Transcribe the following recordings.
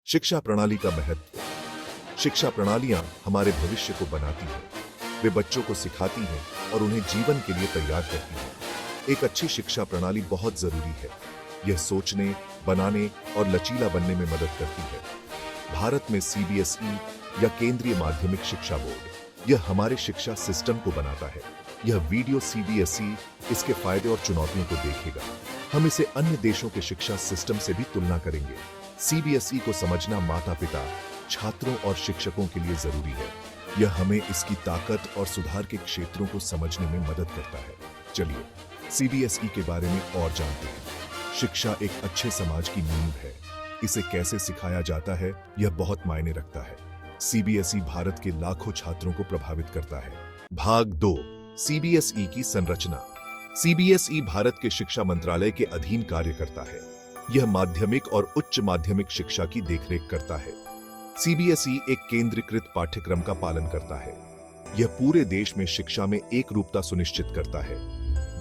शिक्षा प्रणाली का महत्व। शिक्षा प्रणालियां हमारे भविष्य को बनाती हैं। वे बच्चों को सिखाती हैं और उन्हें जीवन के लिए तैयार करती हैं। एक अच्छी शिक्षा प्रणाली बहुत जरूरी है। यह सोचने, बनाने और लचीला बनने में मदद करती है। भारत में सीबीएसई या केंद्रीय माध्यमिक शिक्षा बोर्ड यह हमारे शिक्षा सिस्टम को बनाता है। यह वीडियो सीबीएसई इसके फायदे और चुनौतियों को देखेगा। हम इसे अन्य देशों के शिक्षा सिस्टम से भी तुलना करेंगे। सीबीएसई को समझना माता-पिता, छात्रों और शिक्षकों के लिए जरूरी है। यह हमें इसकी ताकत और सुधार के क्षेत्रों को समझने में मदद करता है। चलिए सीबीएसई के बारे में और जानते हैं। शिक्षा एक अच्छे समाज की नींव है। इसे कैसे सिखाया जाता है यह बहुत मायने रखता है। सीबीएसई भारत के लाखों छात्रों को प्रभावित करता है। भाग 2, सीबीएसई की संरचना। सीबीएसई भारत के शिक्षा मंत्रालय के अधीन कार्य करता है। यह माध्यमिक और उच्च माध्यमिक शिक्षा की देखरेख करता है। सीबीएसई एक केंद्रीकृत पाठ्यक्रम का पालन करता है। यह पूरे देश में शिक्षा में एक रूपता सुनिश्चित करता है।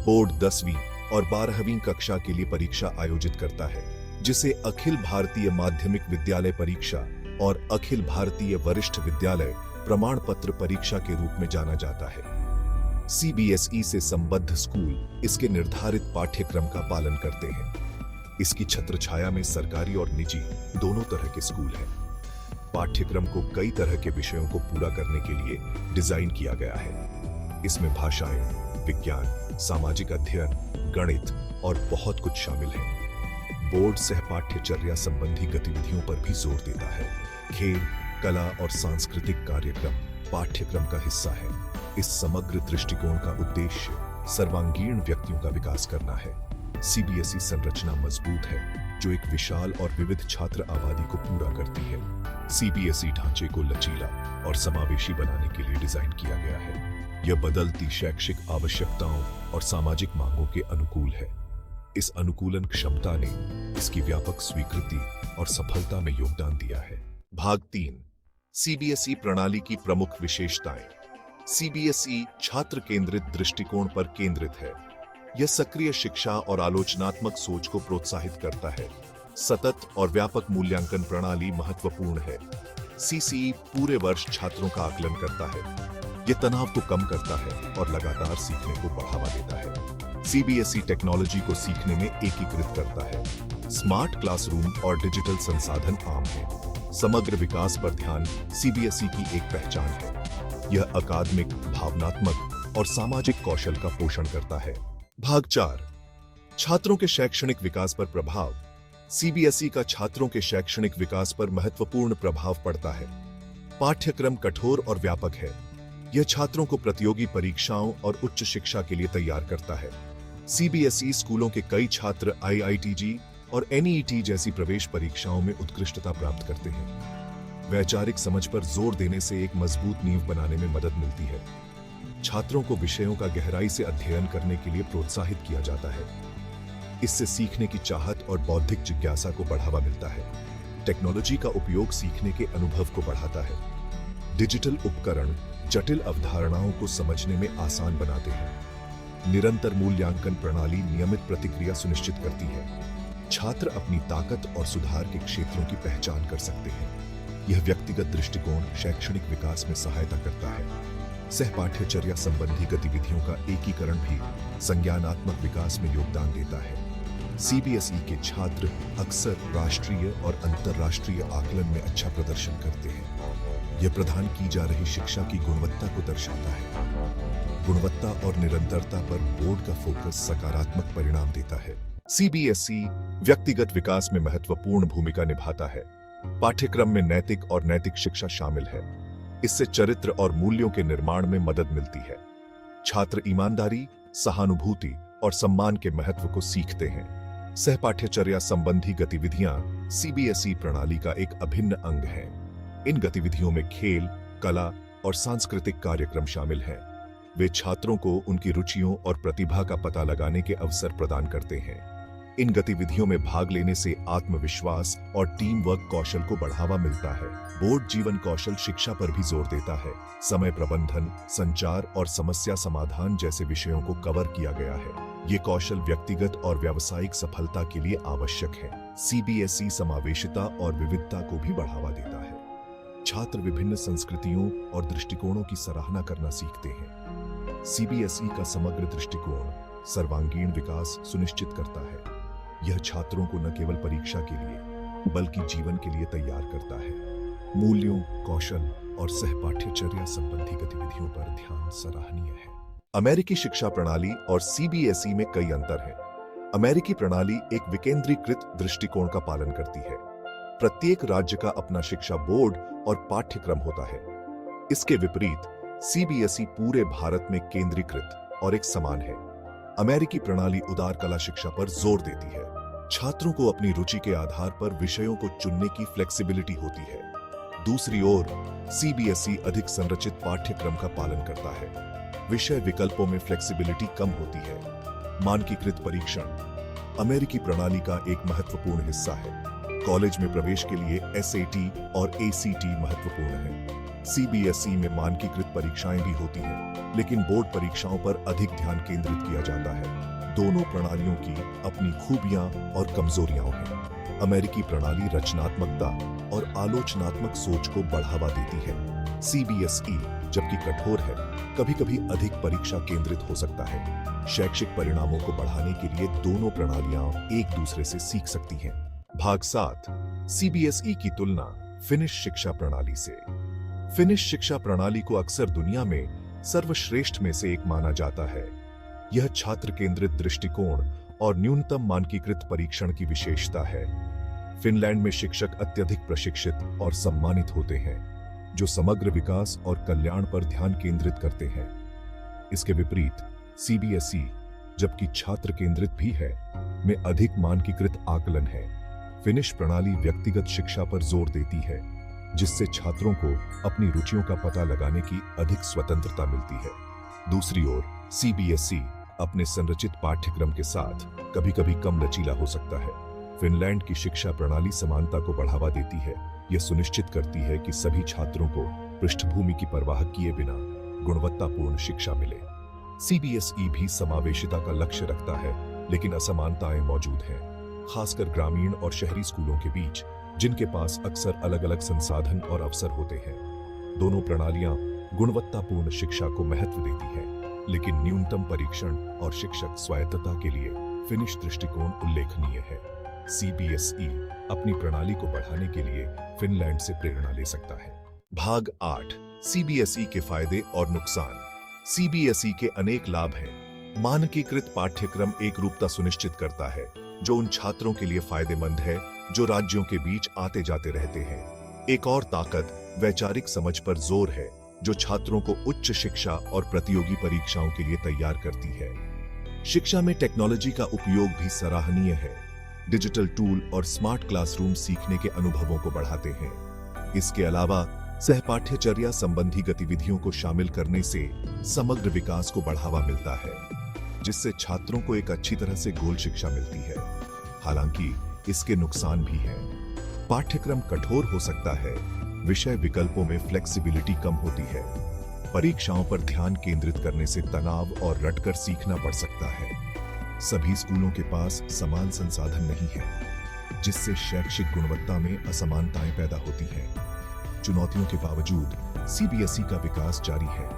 बोर्ड 10वीं और 12वीं कक्षा के लिए परीक्षा आयोजित करता है, जिसे अखिल भारतीय माध्यमिक विद्यालय परीक्षा और अखिल भारतीय वरिष्ठ विद्यालय प्रमाण पत्र परीक्षा के रूप में जाना जाता है। सीबीएसई से संबद्ध स्कूल इसके निर्धारित पाठ्यक्रम का पालन करते हैं। इसकी छत्रछाया में सरकारी और निजी दोनों तरह के स्कूल हैं। पाठ्यक्रम को कई तरह के विषयों को पूरा करने के लिए डिजाइन किया गया है। इसमें भाषाएं, विज्ञान, सामाजिक अध्ययन, गणित और बहुत कुछ शामिल है। बोर्ड सहपाठ्यचर्या संबंधी गतिविधियों पर भी जोर देता है। खेल, कला और सांस्कृतिक कार्यक्रम पाठ्यक्रम का हिस्सा है। इस समग्र दृष्टिकोण का उद्देश्य सर्वांगीण व्यक्तियों का विकास करना है। सीबीएसई संरचना मजबूत है, जो एक विशाल और विविध छात्र आबादी को पूरा करती है। सीबीएसई ढांचे को लचीला और समावेशी बनाने के लिए डिजाइन किया गया है। यह बदलती शैक्षिक आवश्यकताओं और सामाजिक मांगों के अनुकूल है। इस अनुकूलन क्षमता ने इसकी व्यापक स्वीकृति और सफलता में योगदान दिया है। भाग 3, सीबीएसई प्रणाली की प्रमुख विशेषताएं। सीबीएसई छात्र केंद्रित दृष्टिकोण पर केंद्रित है। यह सक्रिय शिक्षा और आलोचनात्मक सोच को प्रोत्साहित करता है। सतत और व्यापक मूल्यांकन प्रणाली महत्वपूर्ण है। सीसीई पूरे वर्ष छात्रों का आकलन करता है। यह तनाव को कम करता है और लगातार सीखने को बढ़ावा देता है। सीबीएसई टेक्नोलॉजी को सीखने में एकीकृत करता है। स्मार्ट क्लासरूम और डिजिटल संसाधन आम है। समग्र विकास पर ध्यान सीबीएसई की एक पहचान है। यह अकादमिक, भावनात्मक और सामाजिक कौशल का पोषण करता है। भाग 4, छात्रों के शैक्षणिक विकास पर प्रभाव। सीबीएसई का छात्रों के शैक्षणिक विकास पर महत्वपूर्ण प्रभाव पड़ता है। पाठ्यक्रम कठोर और व्यापक है। यह छात्रों को प्रतियोगी परीक्षाओं और उच्च शिक्षा के लिए तैयार करता है। सीबीएसई स्कूलों के कई छात्र आईआईटीजी और एनईईटी जैसी प्रवेश परीक्षाओं में उत्कृष्टता प्राप्त करते हैं। वैचारिक समझ पर जोर देने से एक मजबूत नींव बनाने में मदद मिलती है। छात्रों को विषयों का गहराई से अध्ययन करने के लिए प्रोत्साहित किया जाता है। इससे सीखने की चाहत और बौद्धिक जिज्ञासा को बढ़ावा मिलता है। टेक्नोलॉजी का उपयोग सीखने के अनुभव को बढ़ाता है। डिजिटल उपकरण जटिल अवधारणाओं को समझने में आसान बनाते हैं। निरंतर मूल्यांकन प्रणाली नियमित प्रतिक्रिया सुनिश्चित करती है। छात्र अपनी ताकत और सुधार के क्षेत्रों की पहचान कर सकते हैं। यह व्यक्तिगत दृष्टिकोण शैक्षणिक विकास में सहायता करता है। सहपाठ्यचर्या संबंधी गतिविधियों का एकीकरण भी संज्ञानात्मक विकास में योगदान देता है। सीबीएसई के छात्र अक्सर राष्ट्रीय और अंतर्राष्ट्रीय आकलन में अच्छा प्रदर्शन करते हैं। यह प्रदान की जा रही शिक्षा की गुणवत्ता को दर्शाता है। गुणवत्ता और निरंतरता पर बोर्ड का फोकस सकारात्मक परिणाम देता है। सीबीएसई व्यक्तिगत विकास में महत्वपूर्ण भूमिका निभाता है। पाठ्यक्रम में नैतिक और नैतिक शिक्षा शामिल है। इससे चरित्र और मूल्यों के निर्माण में मदद मिलती है। छात्र ईमानदारी, सहानुभूति और सम्मान के महत्व को सीखते हैं। सहपाठ्यचर्या संबंधी गतिविधियां सीबीएसई प्रणाली का एक अभिन्न अंग हैं। इन गतिविधियों में खेल, कला और सांस्कृतिक कार्यक्रम शामिल हैं। वे छात्रों को उनकी रुचियों और प्रतिभा का पता लगाने के अवसर प्रदान करते हैं। इन गतिविधियों में भाग लेने से आत्मविश्वास और टीम वर्क कौशल को बढ़ावा मिलता है। बोर्ड जीवन कौशल शिक्षा पर भी जोर देता है। समय प्रबंधन, संचार और समस्या समाधान जैसे विषयों को कवर किया गया है। ये कौशल व्यक्तिगत और व्यावसायिक सफलता के लिए आवश्यक है। सीबीएसई समावेशिता और विविधता को भी बढ़ावा देता है। छात्र विभिन्न संस्कृतियों और दृष्टिकोणों की सराहना करना सीखते हैं। सीबीएसई का समग्र दृष्टिकोण सर्वांगीण विकास सुनिश्चित करता है। यह छात्रों को न केवल परीक्षा के लिए बल्कि जीवन के लिए तैयार करता है। मूल्यों, कौशल और सहपाठ्यचर्या संबंधी गतिविधियों पर ध्यान सराहनीय है। अमेरिकी शिक्षा प्रणाली और सीबीएसई में कई अंतर हैं। अमेरिकी प्रणाली एक विकेंद्रीकृत दृष्टिकोण का पालन करती है। प्रत्येक राज्य का अपना शिक्षा बोर्ड और पाठ्यक्रम होता है। इसके विपरीत सीबीएसई पूरे भारत में केंद्रीकृत और एक समान है। अमेरिकी प्रणाली उदार कला शिक्षा पर जोर देती है। छात्रों को अपनी रुचि के आधार पर विषयों को चुनने की फ्लेक्सिबिलिटी होती है। दूसरी ओर सीबीएसई अधिक संरचित पाठ्यक्रम का पालन करता है। विषय विकल्पों में फ्लेक्सिबिलिटी कम होती है। मानकीकृत परीक्षण अमेरिकी प्रणाली का एक महत्वपूर्ण हिस्सा है। कॉलेज में प्रवेश के लिए एसएटी और एसीटी महत्वपूर्ण है। सीबीएसई में मानकीकृत परीक्षाएं भी होती हैं, लेकिन बोर्ड परीक्षाओं पर अधिक ध्यान केंद्रित किया जाता है। दोनों प्रणालियों की अपनी खूबियां और कमजोरियां हैं। अमेरिकी प्रणाली रचनात्मकता और आलोचनात्मक सोच को बढ़ावा देती है। सीबीएसई जबकि कठोर है, कभी-कभी अधिक परीक्षा केंद्रित हो सकता है। शैक्षिक परिणामों को बढ़ाने के लिए दोनों प्रणालियां एक दूसरे से सीख सकती हैं। भाग 7 सीबीएसई की तुलना फिनिश शिक्षा प्रणाली से। फिनिश शिक्षा प्रणाली को अक्सर दुनिया में सर्वश्रेष्ठ में से एक माना जाता है। यह छात्र केंद्रित दृष्टिकोण और न्यूनतम मानकीकृत परीक्षण की विशेषता है। फिनलैंड में शिक्षक अत्यधिक प्रशिक्षित और सम्मानित होते हैं, जो समग्र विकास और कल्याण पर ध्यान केंद्रित करते हैं। इसके विपरीत सीबीएसई, जबकि छात्र केंद्रित भी है, में अधिक मानकीकृत आकलन है। फिनिश प्रणाली व्यक्तिगत शिक्षा पर जोर देती है, जिससे छात्रों को अपनी रुचियों का पता लगाने की अधिक स्वतंत्रता मिलती है। दूसरी ओर सीबीएसई अपने संरचित पाठ्यक्रम के साथ कभी-कभी कम लचीला हो सकता है। फिनलैंड की शिक्षा प्रणाली समानता को बढ़ावा देती है। यह सुनिश्चित करती है कि सभी छात्रों को पृष्ठभूमि की परवाह किए बिना गुणवत्तापूर्ण शिक्षा मिले। सीबीएसई भी समावेशिता का लक्ष्य रखता है, लेकिन असमानताएं मौजूद हैं, खासकर ग्रामीण और शहरी स्कूलों के बीच, जिनके पास अक्सर अलग-अलग संसाधन और अवसर होते हैं। दोनों प्रणालियां गुणवत्तापूर्ण शिक्षा को महत्व देती हैं, लेकिन न्यूनतम परीक्षण और शिक्षक स्वायत्तता के लिए फिनिश दृष्टिकोण उल्लेखनीय है। सीबीएसई अपनी प्रणाली को बढ़ाने के लिए फिनलैंड से प्रेरणा ले सकता है। भाग 8 सीबीएसई के फायदे और नुकसान। सीबीएसई के अनेक लाभ हैं। मानकीकृत पाठ्यक्रम एक रूपता सुनिश्चित करता है, जो उन छात्रों के लिए फायदेमंद है जो राज्यों के बीच आते जाते रहते हैं। एक और ताकत वैचारिक समझ पर जोर है, जो छात्रों को उच्च शिक्षा और प्रतियोगी परीक्षाओं के लिए तैयार करती है। शिक्षा में टेक्नोलॉजी का उपयोग भी सराहनीय है। डिजिटल टूल और स्मार्ट क्लासरूम सीखने के अनुभवों को बढ़ाते हैं। इसके अलावा सहपाठ्यचर्या संबंधी गतिविधियों को शामिल करने से समग्र विकास को बढ़ावा मिलता है, जिससे छात्रों को एक अच्छी तरह से गोल शिक्षा मिलती है। हालांकि इसके नुकसान भी हैं। पाठ्यक्रम कठोर हो सकता है, विषय विकल्पों में फ्लेक्सिबिलिटी कम होती है, परीक्षाओं पर ध्यान केंद्रित करने से तनाव और रटकर सीखना पड़ सकता है। सभी स्कूलों के पास समान संसाधन नहीं है, जिससे शैक्षिक गुणवत्ता में असमानताएं पैदा होती हैं। चुनौतियों के बावजूद सीबीएसई का विकास जारी है।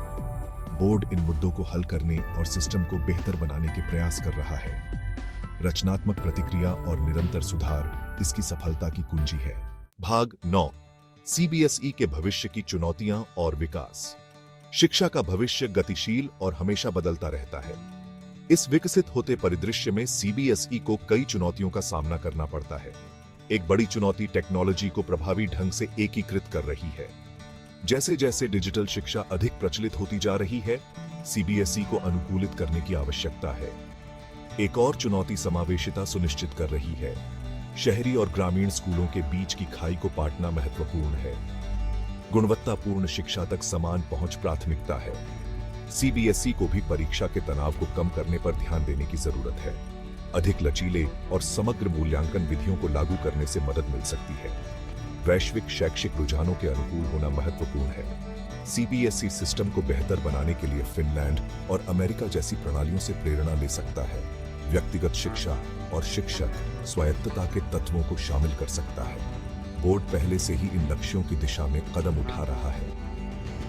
बोर्ड इन मुद्दों को हल करने और सिस्टम को बेहतर बनाने के प्रयास कर रहा है। रचनात्मक प्रतिक्रिया और निरंतर सुधार इसकी सफलता की कुंजी है। भाग 9 सीबीएसई के भविष्य की चुनौतियां और विकास। शिक्षा का भविष्य गतिशील और हमेशा बदलता रहता है। इस विकसित होते परिदृश्य में सीबीएसई को कई चुनौतियों का सामना करना पड़ता है। एक बड़ी चुनौती टेक्नोलॉजी को प्रभावी ढंग से एकीकृत कर रही है। जैसे जैसे डिजिटल शिक्षा अधिक प्रचलित होती जा रही है, सीबीएसई को अनुकूलित करने की आवश्यकता है। एक और चुनौती समावेशिता सुनिश्चित कर रही है। शहरी और ग्रामीण स्कूलों के बीच की खाई को पाटना महत्वपूर्ण है। गुणवत्तापूर्ण शिक्षा तक समान पहुंच प्राथमिकता है। सीबीएसई को भी परीक्षा के तनाव को कम करने पर ध्यान देने की जरूरत है। अधिक लचीले और समग्र मूल्यांकन विधियों को लागू करने से मदद मिल सकती है। वैश्विक शैक्षिक रुझानों के अनुकूल होना महत्वपूर्ण है। सीबीएसई सिस्टम को बेहतर बनाने के लिए फिनलैंड और अमेरिका जैसी प्रणालियों से प्रेरणा ले सकता है। व्यक्तिगत शिक्षा और शिक्षक स्वायत्तता के तत्वों को शामिल कर सकता है। बोर्ड पहले से ही इन लक्ष्यों की दिशा में कदम उठा रहा है।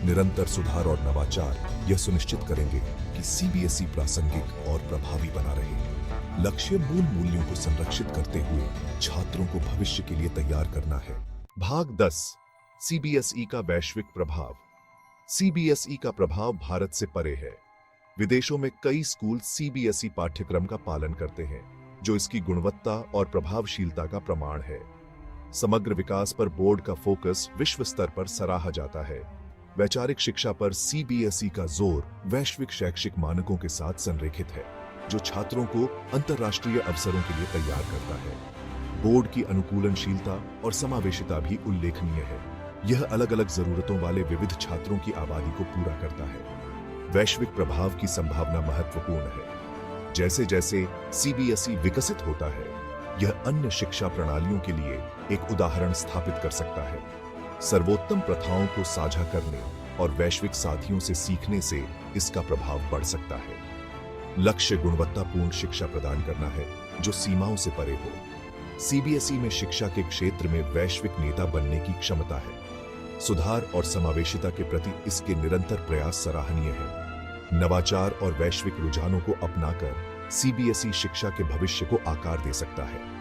निरंतर सुधार और नवाचार यह सुनिश्चित करेंगे कि सीबीएसई प्रासंगिक और प्रभावी बना रहे। लक्ष्य मूल मूल्यों को संरक्षित करते हुए छात्रों को भविष्य के लिए तैयार करना है। भाग 10 सीबीएसई का वैश्विक प्रभाव। सीबीएसई का प्रभाव भारत से परे है। विदेशों में कई स्कूल सीबीएसई पाठ्यक्रम का पालन करते हैं, जो इसकी गुणवत्ता और प्रभावशीलता का प्रमाण है। समग्र विकास पर बोर्ड का फोकस विश्व स्तर पर सराहा जाता है। वैचारिक शिक्षा पर सीबीएसई का जोर वैश्विक शैक्षिक मानकों के साथ संरेखित है, जो छात्रों को अंतर्राष्ट्रीय अवसरों के लिए तैयार करता है। बोर्ड की अनुकूलनशीलता और समावेशिता भी उल्लेखनीय है। यह अलग अलग जरूरतों वाले विविध छात्रों की आबादी को पूरा करता है। वैश्विक प्रभाव की संभावना महत्वपूर्ण है। जैसे जैसे सीबीएसई विकसित होता है, यह अन्य शिक्षा प्रणालियों के लिए एक उदाहरण स्थापित कर सकता है। सर्वोत्तम प्रथाओं को साझा करने और वैश्विक साथियों से सीखने से इसका प्रभाव बढ़ सकता है। लक्ष्य गुणवत्तापूर्ण शिक्षा प्रदान करना है, जो सीमाओं से परे हो। सीबीएसई में शिक्षा के क्षेत्र में वैश्विक नेता बनने की क्षमता है। सुधार और समावेशिता के प्रति इसके निरंतर प्रयास सराहनीय है। नवाचार और वैश्विक रुझानों को अपनाकर सीबीएसई शिक्षा के भविष्य को आकार दे सकता है।